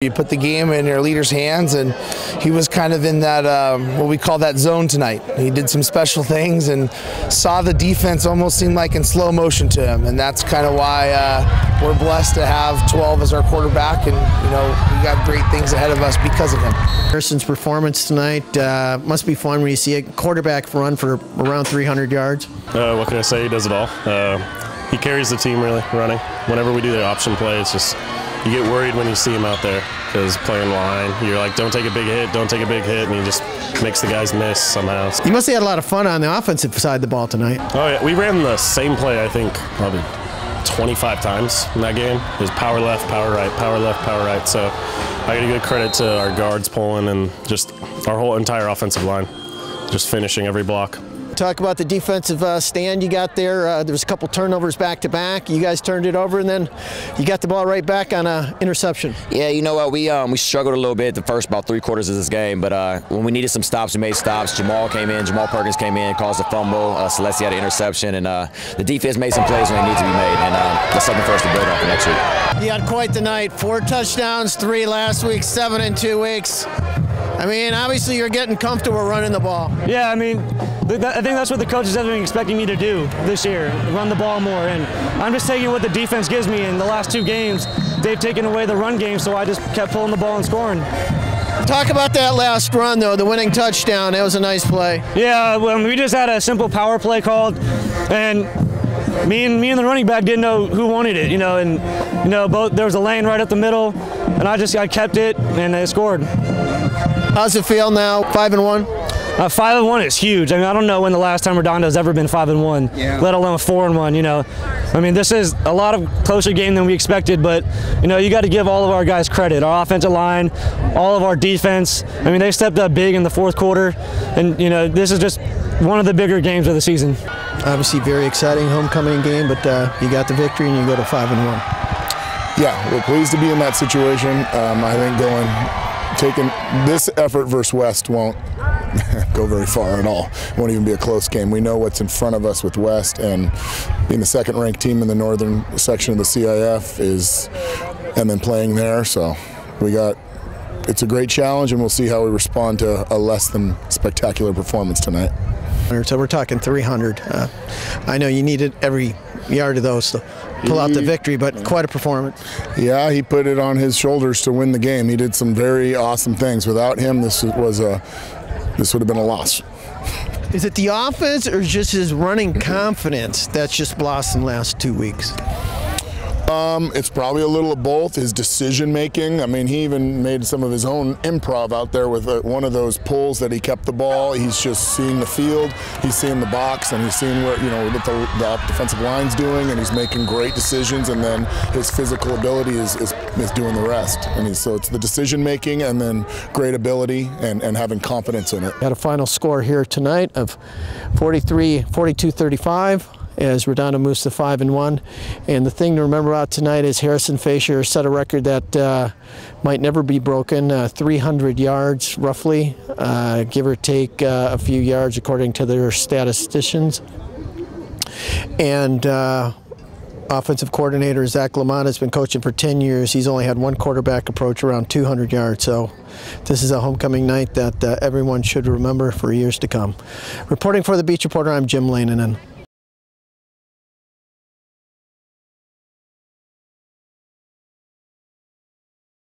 You put the game in your leader's hands, and he was kind of in that, what we call that zone tonight. He did some special things and saw the defense almost seem like in slow motion to him, and that's kind of why we're blessed to have 12 as our quarterback, and we got great things ahead of us because of him. Harrison's performance tonight must be fun when you see a quarterback run for around 300 yards. What can I say? He does it all. He carries the team really running. Whenever we do the option play, it's just you get worried when you see him out there because playing line, you're like, don't take a big hit, don't take a big hit, and he just makes the guys miss somehow. You must have had a lot of fun on the offensive side of the ball tonight. Oh yeah, we ran the same play I think probably 25 times in that game. It was power left, power right, power left, power right. So I got to give credit to our guards pulling and just our whole entire offensive line, just finishing every block. Talk about the defensive stand you got there. There was a couple turnovers back to back. You guys turned it over, and then you got the ball right back on an interception. Yeah, you know what? We struggled a little bit the first about 3/4 of this game, but when we needed some stops, we made stops. Jamal Perkins came in, caused a fumble. Celeste had an interception, and the defense made some plays when they need to be made, and that's something for us to build on for next week. You had quite the night. 4 touchdowns, 3 last week, 7 in 2 weeks. I mean, obviously you're getting comfortable running the ball. Yeah, I mean, I think that's what the coaches have been expecting me to do this year, run the ball more. And I'm just taking what the defense gives me. In the last 2 games, they've taken away the run game, so I just kept pulling the ball and scoring. Talk about that last run, though, the winning touchdown. That was a nice play. Yeah, well, we just had a simple power play called, and me and the running back didn't know who wanted it, both there was a lane right up the middle, and I kept it, and they scored. How's it feel now, 5-1? 5-1 is huge. I mean, I don't know when the last time Redondo's ever been 5-1, let alone 4-1. I mean, this is a lot of closer game than we expected, but you got to give all of our guys credit. Our offensive line, all of our defense. I mean, they stepped up big in the 4th quarter, and this is just one of the bigger games of the season. Obviously, very exciting homecoming game, but you got the victory and you go to 5-1. Yeah, we're pleased to be in that situation. I think taking this effort versus West won't go very far at all. It won't even be a close game. We know what's in front of us with West, and being the 2nd-ranked team in the northern section of the CIF and then playing there. So it's a great challenge, and we'll see how we respond to a less than spectacular performance tonight. So we're talking 300. I know you needed every yard of those to pull out the victory, but quite a performance. Yeah, he put it on his shoulders to win the game. He did some very awesome things. Without him, this would have been a loss. Is it the offense or just his running confidence that's just blossomed the last 2 weeks? It's probably a little of both. His decision making. I mean, he even made some of his own improv out there with one of those pulls that he kept the ball. He's just seeing the field, he's seeing the box, and he's seeing what what the defensive line's doing, and he's making great decisions. And then his physical ability is doing the rest. And so it's the decision making, and then great ability, and having confidence in it. Got a final score here tonight of 42-35. As Redondo moves to 5-1. And the thing to remember about tonight is Harrison Fisher set a record that might never be broken, 300 yards roughly, give or take a few yards according to their statisticians. And offensive coordinator Zach Lamont has been coaching for 10 years. He's only had one quarterback approach around 200 yards. So this is a homecoming night that everyone should remember for years to come. Reporting for the Beach Reporter, I'm Jim Lanenan.